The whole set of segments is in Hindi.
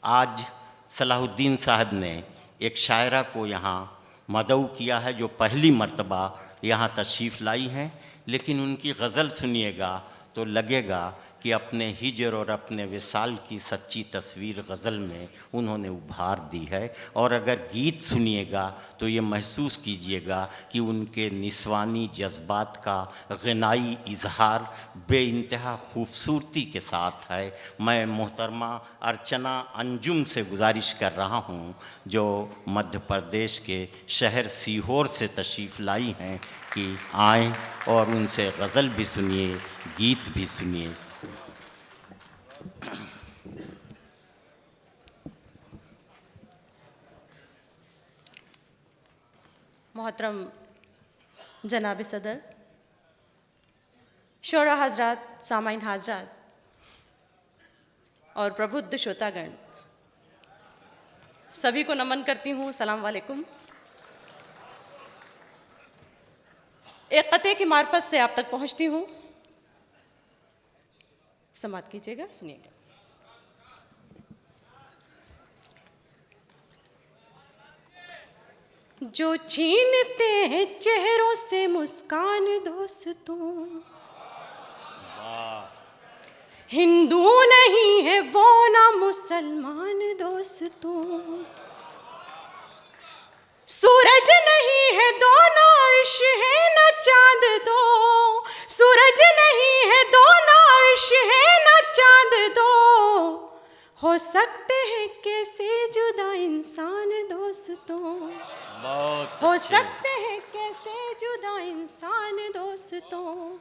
आज सलाहुद्दीन साहब ने एक शायरा को यहाँ मदऊ किया है जो पहली मर्तबा यहाँ तशरीफ़ लाई हैं, लेकिन उनकी गज़ल सुनिएगा तो लगेगा कि अपने हिजर और अपने विसाल की सच्ची तस्वीर गज़ल में उन्होंने उभार दी है। और अगर गीत सुनिएगा तो ये महसूस कीजिएगा कि उनके निस्वानी जज्बात का ग़नाई इजहार बेइंतहा खूबसूरती के साथ है। मैं मोहतरमा अर्चना अंजुम से गुजारिश कर रहा हूँ, जो मध्य प्रदेश के शहर सीहोर से तशरीफ़ लाई हैं, कि आएँ और उनसे गज़ल भी सुनिए, गीत भी सुनिए। मोहतरम जनाब सदर, शोरा हजरात, सामाइन हाजरात और प्रबुद्ध श्रोतागण, सभी को नमन करती हूँ। सलाम वालेकुम। एक क़ते की मार्फत से आप तक पहुँचती हूँ, समात कीजिएगा, सुनिएगा। जो छीनते हैं चेहरों से मुस्कान दोस्तों, हिंदू नहीं है वो ना मुसलमान दोस्तों, सूरज नहीं है दोनों अर्श है न चांद दो, सूरज नहीं है दोनों अर्श है न चांद दो, हो सकते हैं कैसे जुदा इंसान दोस्तों, हो सकते हैं कैसे जुदा इंसान दोस्तों।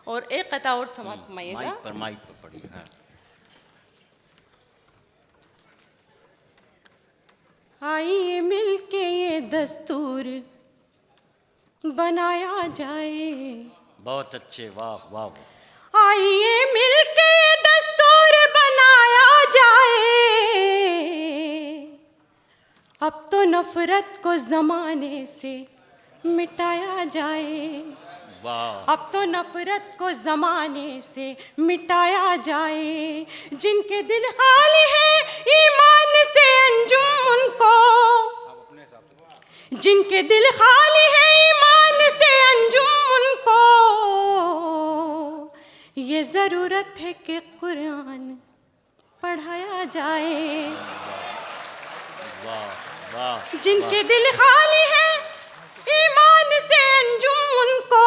और एक कता और समाप्त फरमाइएगा। माइक पर पड़ी है। आइए मिलके ये दस्तूर बनाया जाए। बहुत अच्छे, वाह वाह। आइए मिलके ये दस्तूर बनाया जाए, अब तो नफरत को ज़माने से मिटाया जाए, वाह। अब तो नफरत को ज़माने से मिटाया जाए। जिनके दिल खाली है ईमान से अंजुम उनको, जिनके दिल खाली है ईमान से अंजुम उनको, ये ज़रूरत है कि कुरान पढ़ाया जाए। जिनके दिल खाली है ईमान से अंजुम उनको,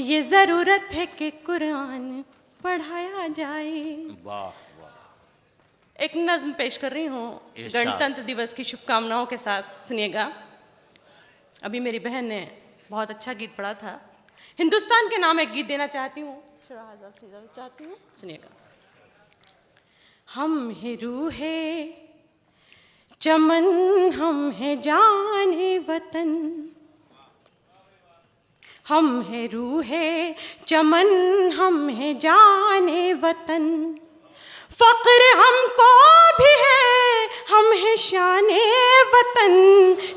ये ज़रूरत है कि कुरान पढ़ाया जाए। वाह वाह। एक नज़्म पेश कर रही हूँ गणतंत्र दिवस की शुभकामनाओं के साथ, सुनिएगा। अभी मेरी बहन ने बहुत अच्छा गीत पढ़ा था। हिंदुस्तान के नाम एक गीत देना चाहती हूँ, चाहती हूँ, सुनिएगा। हम हैं रूहे चमन, हम हैं जाने वतन, हम हैं रूहे चमन, हम हैं जाने वतन, फ़क्र हमको भी है, हम हैं शाने वतन,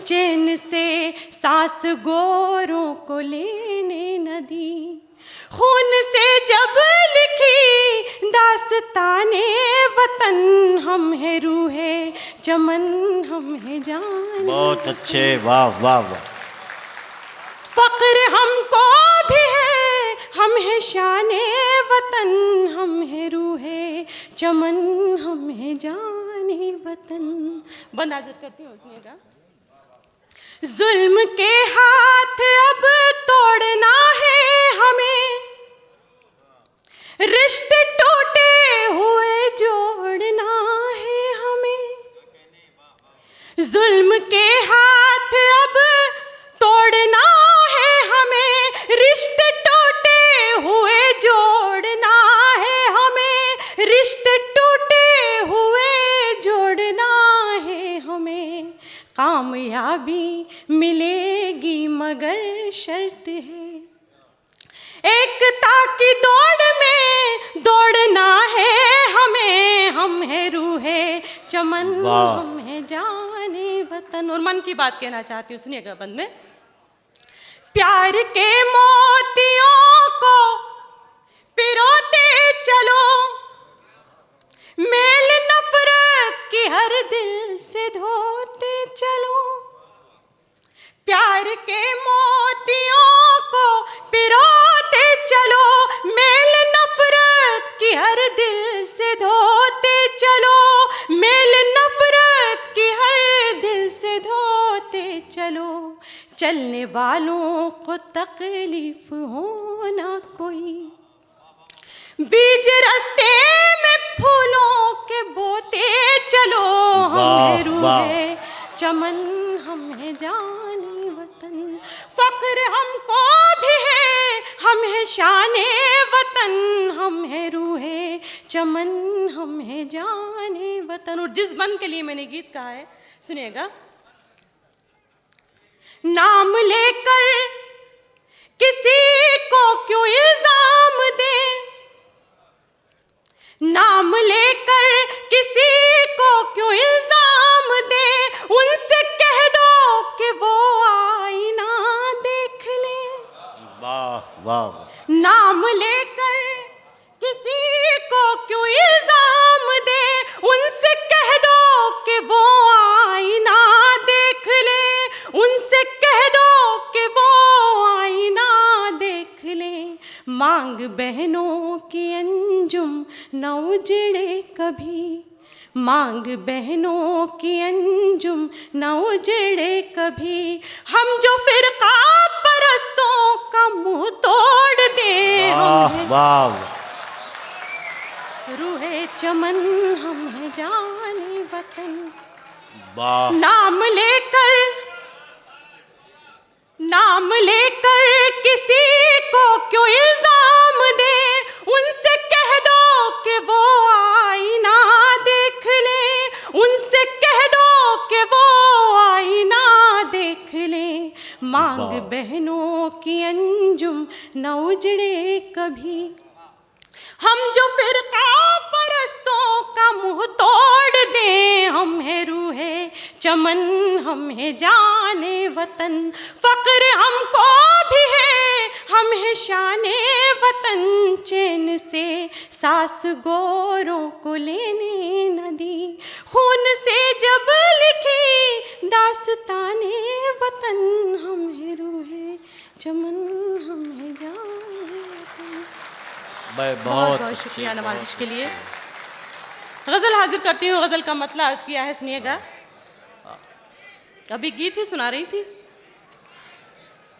चैन से सांस गोरों को लेने न दी, खून से जब लिखी दास्ताने वतन, हम हैं रूहे चमन, हम हैं जान। बहुत अच्छे, वाह वाह वाह। फ़क्र हमको भी है, हम हैं शाने वतन, हम हैं रूहे चमन, हम हैं जाने वतन। बंद हाजिर करती हूँ, सुनिएगा। जुल्म के हाथ अब तोड़ना है हमें, रिश्ते टूटे हुए जोड़ना है हमें, जुल्म के हाथ अब तोड़ना है हमें, रिश्ते टूटे हुए जोड़ना है हमें, रिश्ते टूटे हुए जोड़ना है हमें, कामयाबी मिलेगी मगर शर्त है, एकता की दौड़ में दौड़ना है हमें, हम हैं रूहे चमन, हम हैं जाने वतन। और मन की बात कहना चाहती हूँ, सुनिएगा बंद में। प्यार के मोतियों को पिरोते चलो, मेल नफरत हर दिल से धोते चलो, प्यार के मोतियों को पिरोते चलो, मेल नफरत की हर दिल से धोते चलो, मेल नफरत की हर दिल से धोते चलो। चलने वालों को तकलीफ हो ना कोई, बीज रास्ते में फूलों के बोते चलो। हम रूहे चमन, हम है जाने वतन, फक्र हमको भी है, हम है शाने वतन, हम है रूहे चमन, हम है जाने वतन। और जिस बंद के लिए मैंने गीत कहा है सुनिएगा। नाम लेकर किसी को क्यों इल्जाम दे, नाम लेकर किसी को क्यों इल्जाम दे, उनसे कह दो कि वो आईना देख ले। वाह वाह। नाम लेकर किसी को क्यों इल्जाम दे, उनसे कह दो कि वो आईना देख ले, उनसे कह दो कि वो आईना देख ले। मांग बहनों की अंजुम न उजड़े कभी, मांग बहनों की अंजुम न उजड़े कभी, हम जो फिरका परस्तों का मुंह तोड़ दे। वाह, रूहे चमन, हम है जाने वतन। वाह। नाम लेकर किसी को क्यों इल्जाम दे, उनसे कह दो कि वो आईना देख ले, उनसे कह दो कि वो आईना देख ले। मांग बहनों की अंजुम न उजड़े कभी, हम जो फिरका परस्तों का मुंह तोड़ दे। हम है रूहे चमन, हम है जाने वतन, फक्र हमको भी है, हम है शाने वतन। चैन से सांस गोरों को लेने न दी, खून से जब लिखी दास्ताने वतन। हम है रूहे चमन, हम है जाने वतन। बहुत बहुत शुक्रिया नवाजिश के लिए। गज़ल हाजिर करती हूँ। गज़ल का मतलब अर्ज किया है, सुनिएगा। अभी गीत ही सुना रही थी,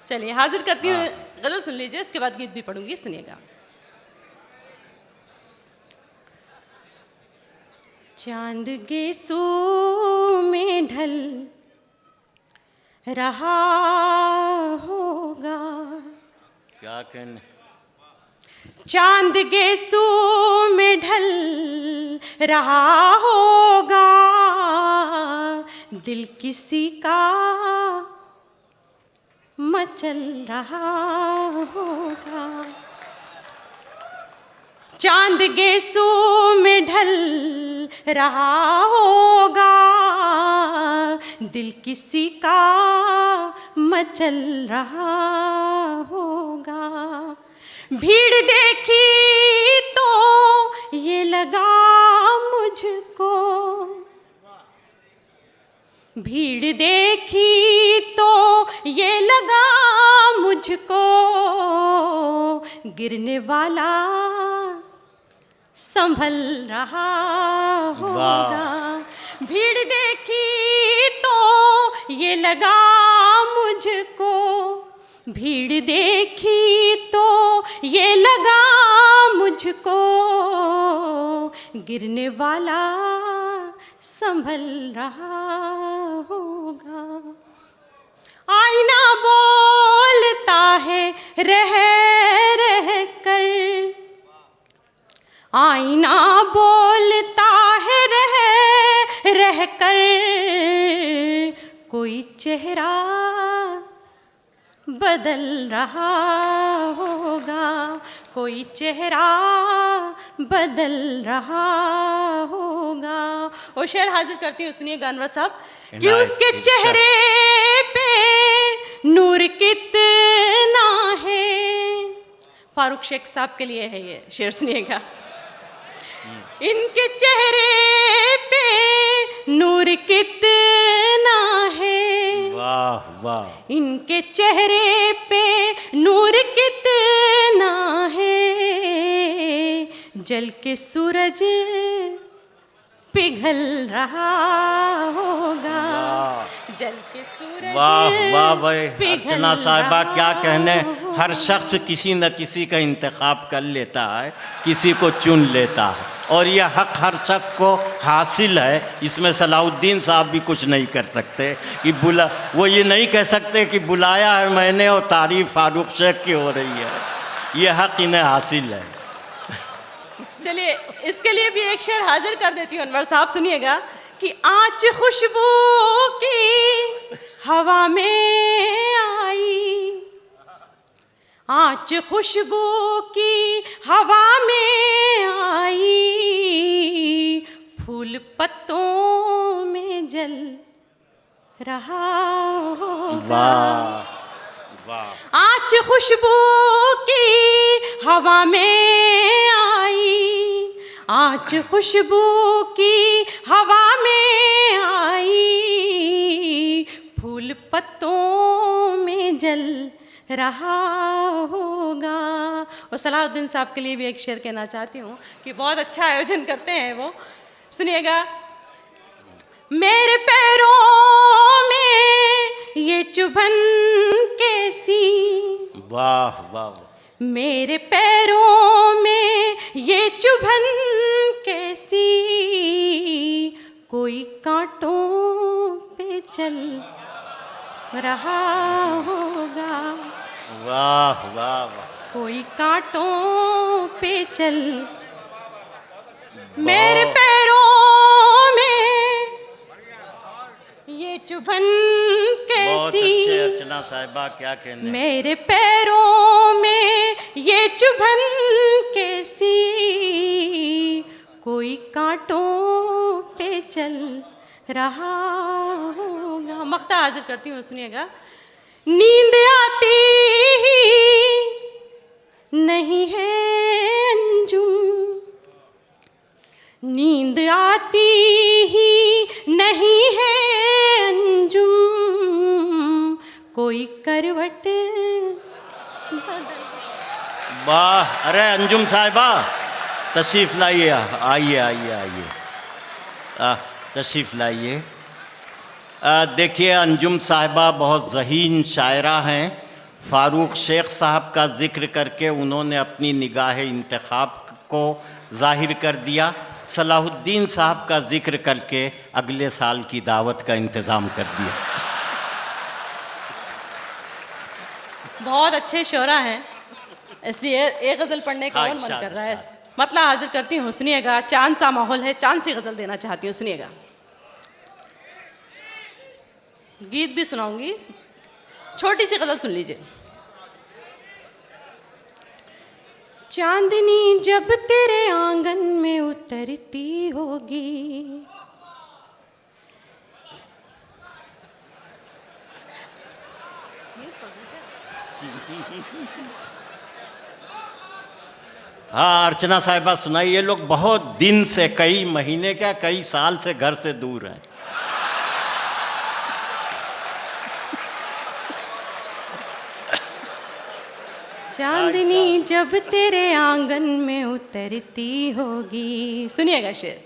चलिए हाजिर करती हूँ। गज़ल सुन लीजिए, इसके बाद गीत भी पढ़ूंगी, सुनिएगा। चांद गेसू में ढल रहा होगा, क्या कहने, चांद गेसू में ढल रहा होगा, दिल किसी का मचल रहा होगा। चांद गेसू में ढल रहा होगा, दिल किसी का मचल रहा होगा। भीड़ देखी तो ये लगा मुझको, भीड़ देखी तो ये लगा मुझको, गिरने वाला संभल रहा होगा। भीड़ देखी तो ये लगा मुझको, भीड़ देखी तो ये लगा मुझको, गिरने वाला संभल रहा होगा। आईना बोलता है रह रह कर, आईना बोलता है रह रह कर, कोई चेहरा बदल रहा होगा, कोई चेहरा बदल रहा होगा। और शेर हाजिर करती हूँ, सुनिए अनवर साहब, कि उसके चेहरे पे नूर कितना है। फारूक शेख साहब के लिए है ये शेर, सुनिएगा। इनके चेहरे पे इनके चेहरे पे नूर कितना है, जल के सूरज पिघल रहा होगा, जल के सूरज वाह वाह भाई पिघल अर्चना साहिबा, रहा क्या कहने। होगा। हर शख्स किसी न किसी का इंतखाब कर लेता है, किसी को चुन लेता है, और यह हक हर शख्स को हासिल है। इसमें सलाहुद्दीन साहब भी कुछ नहीं कर सकते कि वो ये नहीं कह सकते कि बुलाया है मैंने और तारीफ फारूक शेख की हो रही है। ये हक इन्हें हासिल है। चलिए इसके लिए भी एक शेर हाजिर कर देती हूँ अनवर साहब, सुनिएगा कि आँच खुशबू की हवा में आई, आँच खुशबू की हवा में आई, फूल पत्तों में जल रहा होगा। वाह वाह। आँच खुशबू की हवा में आई, आँच खुशबू की हवा में आई, फूल पत्तों में जल रहा होगा। और सलाहुद्दीन साहब के लिए भी एक शेर कहना चाहती हूँ कि बहुत अच्छा आयोजन करते हैं वो, सुनिएगा। मेरे पैरों में ये चुभन कैसी, वाह वाह। मेरे पैरों में ये चुभन कैसी, कोई कांटों पे चल रहा होगा, वाह वाह वाह। कोई कांटों पे चल। मेरे पैरों में ये चुभन बहुत कैसी, अच्छे अर्चना साहिबा, क्या कहने। मेरे पैरों में ये चुभन कैसी, कोई कांटों पे चल रहा होगा। मक्ता हाजिर करती हूँ, सुनिएगा। नींद आती ही नहीं है अंजुम, नींद आती ही नहीं है अंजुम, कोई करवट वाह। अरे अंजुम साहिबा तशरीफ़ लाइए, आइए आइए आइए, तशरीफ़ लाइए। देखिए अंजुम साहिबा बहुत ज़हीन शायरा हैं। फ़ारूक शेख साहब का ज़िक्र करके उन्होंने अपनी निगाह इंतखाब को ज़ाहिर कर दिया। सलाहुद्दीन साहब का ज़िक्र करके अगले साल की दावत का इंतज़ाम कर दिया। बहुत अच्छे शोरा हैं, इसलिए एक गज़ल पढ़ने का और मन कर रहा है। मतलब हाजिर करती हूँ, सुनिएगा। चांद सा माहौल है, चांद सी गज़ल देना चाहती हूँ, सुनिएगा। गीत भी सुनाऊंगी, छोटी सी गज़ल सुन लीजिए। चांदनी जब तेरे आंगन में उतरती होगी, हाँ अर्चना साहिबा सुनाइए। ये लोग बहुत दिन से, कई महीने क्या कई साल से घर से दूर हैं। चांदनी जब तेरे आंगन में उतरती होगी, सुनिएगा शेर,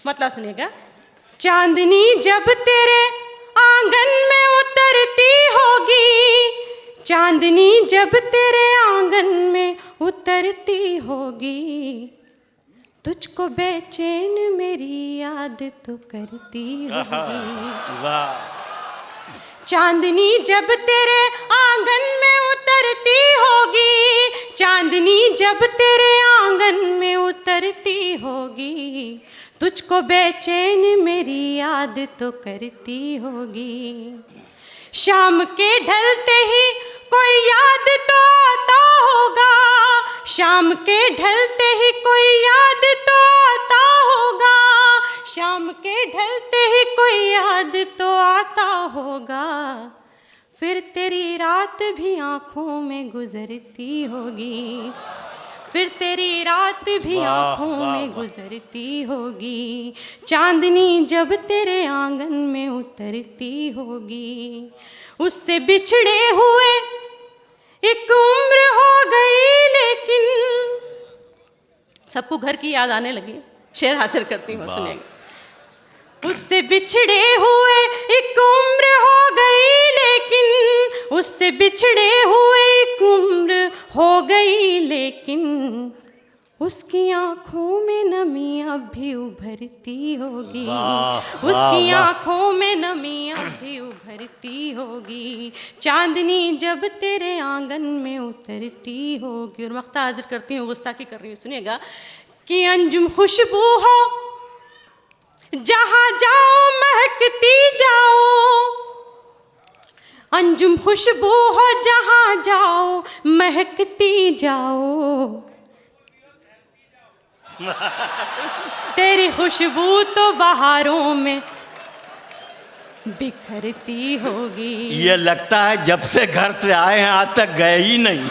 मतलब सुनिएगा। चांदनी जब तेरे आंगन में उतरती होगी, चांदनी जब तेरे आंगन में उतरती होगी, तुझको बेचैन मेरी याद तो करती होगी। वाह। चांदनी जब तेरे आंगन में उतरती होगी, चांदनी जब तेरे आंगन में उतरती होगी, तुझको बेचैन मेरी याद तो करती होगी। शाम के ढलते ही कोई याद तो आता होगा, शाम के ढलते ही कोई याद तो आता होगा, शाम के ढलते ही कोई याद तो आता होगा, फिर तेरी रात भी आँखों में गुजरती होगी, फिर तेरी रात भी वाह, आँखों वाह, में वाह। गुजरती होगी, चांदनी जब तेरे आंगन में उतरती होगी। उससे बिछड़े हुए एक उम्र हो गई, लेकिन सबको घर की याद आने लगी। शेर हासिल करती हूँ, वाह। सुनेगा। उससे बिछड़े हुए एक उम्र हो गई, लेकिन उससे बिछड़े हुए एक उम्र हो गई, लेकिन उसकी आंखों में नमी अब भी उभरती होगी। वाह, उसकी वाह। आंखों में नमी अब भी उभरती होगी, चांदनी जब तेरे आंगन में उतरती होगी। और मख्ता हाजिर करती हूँ, गुस्ताखी कर रही हूँ, सुनिएगा। कि अंजुम खुशबू हो जहाँ जाओ महकती जाओ, अंजुम खुशबू हो जहाँ जाओ महकती जाओ, तेरी खुशबू तो बहारों में बिखरती होगी। ये लगता है जब से घर से आए हैं आज तक गए ही नहीं।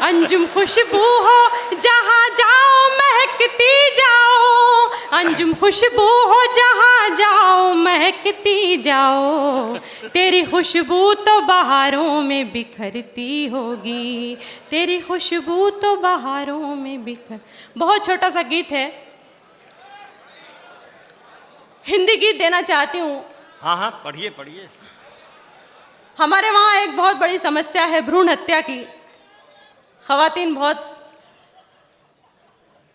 अंजुम खुशबू हो जहाँ जाओ महकती जाओ, अंजुम खुशबू हो जहाँ जाओ महकती जाओ, तेरी खुशबू तो बहारों में बिखरती होगी, तेरी खुशबू तो बहारों में बिखर। बहुत छोटा सा गीत है, हिंदी गीत देना चाहती हूँ। हाँ हाँ, पढ़िए पढ़िए। हमारे वहाँ एक बहुत बड़ी समस्या है भ्रूण हत्या की। ख़वातीन बहुत,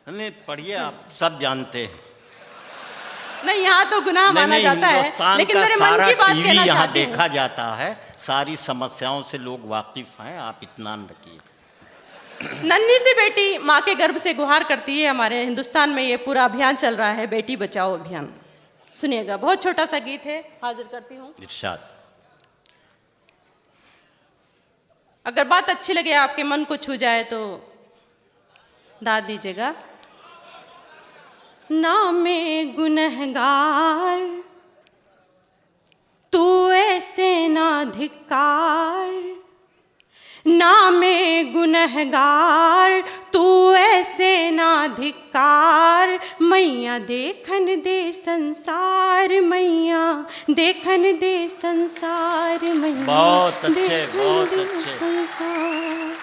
नहीं पढ़िए, आप सब जानते हैं। नहीं यहाँ तो गुनाह माना जाता है, हिंदुस्तान लेकिन का मेरे मन सारा की बात टीवी कहना यहाँ चाहती हूँ। देखा जाता है, सारी समस्याओं से लोग वाकिफ हैं, आप इत्मीनान रखिए। नन्ही सी बेटी माँ के गर्भ से गुहार करती है। हमारे हिंदुस्तान में ये पूरा अभियान चल रहा है, बेटी बचाओ अभियान। सुनिएगा, बहुत छोटा सा गीत है, हाजिर करती हूँ। इरशाद। अगर बात अच्छी लगे, आपके मन को छू जाए तो दाद दीजिएगा। नामे गुनहगार तू ऐसे ना धिक्कार, नामे गुनहगार तू ऐसे ना धिक्कार, मैया देखन दे संसार, मैया देखन दे संसार, मैया बहुत अच्छे, देखन बहुत दे अच्छे। संसार।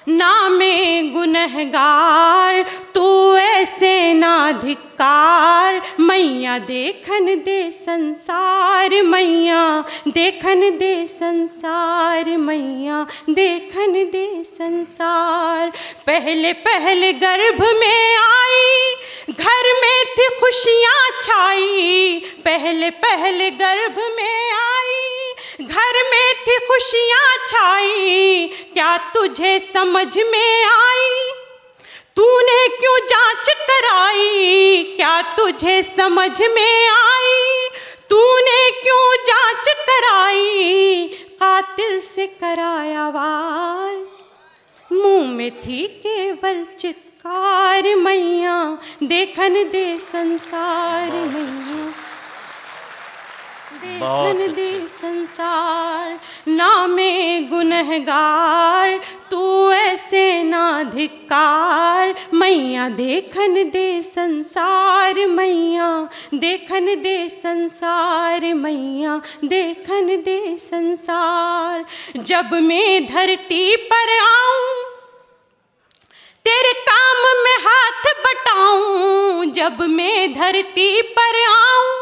नामे गुनहगार तू ऐसे ना धिक्कार, मैया देखन दे संसार, मैया देखन दे संसार, मैया देखन दे संसार। पहले पहले गर्भ में आई, घर में थी खुशियाँ छाई, पहले पहले गर्भ में आई, घर में थी खुशियाँ छाई, क्या तुझे समझ में आई, तूने क्यों जांच कराई, क्या तुझे समझ में आई, तूने क्यों जांच कराई, कातिल से कराया वार, मुंह में थी केवल चित्कार, मैया देखन दे संसार, मैया देखन दे संसार। नामे गुनहगार तू ऐसे ना धिक्कार, मैया देखन दे संसार, मैया देखन दे संसार, मैया देखन दे संसार। जब मैं धरती पर आऊं तेरे काम में हाथ बटाऊं, जब मैं धरती पर आऊं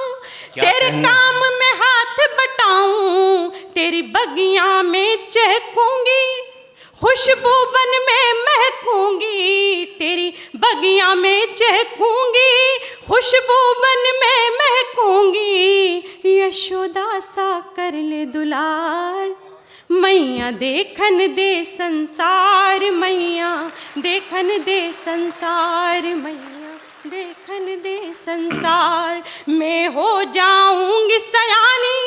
तेरे काम में हाथ बटाऊं, तेरी बगिया में चहकूंगी, खुशबू बन में महकूंगी, तेरी बगिया में चहकूंगी, खुशबू बन में महकूंगी, यशोदा सा कर ले दुलार, मैया देखन दे संसार, मैया देखन दे संसार, मैया देखन दे संसार। मैं हो जाऊंगी सयानी,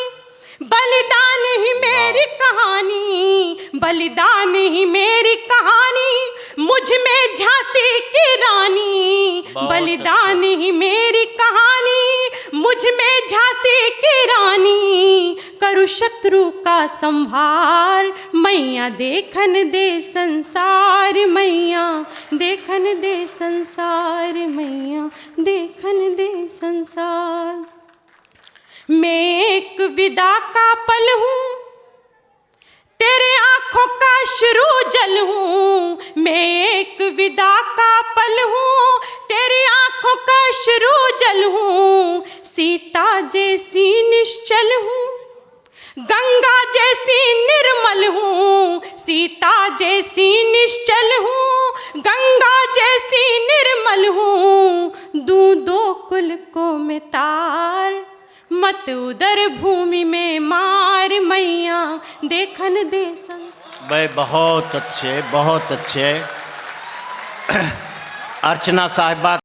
बलिदान ही मेरी कहानी, बलिदान ही मेरी कहानी, मुझ में झांसी की रानी, बलिदान ही मेरी कहानी, मुझ में झांसी की रानी, करूँ करू शत्रु का संहार। मैया देखन दे संसार, मैया देखन दे संसार, मैया देखन दे संसार। मैं एक विदा का पल हूँ, तेरे आँखों का शुरू जल हूँ। मैं एक विदा का पल हूँ, तेरी आँखों का शुरू जल हूँ। सीता जैसी निश्चल हूँ, गंगा जैसी निर्मल हूँ। सीता जैसी निश्चल हूँ, गंगा जैसी निर्मल हूँ। दूं दो कुल को मैं तार, मत उदर भूमि में मार। मैया देखन दे संसार। भाई बहुत अच्छे, बहुत अच्छे। अर्चना साहिबा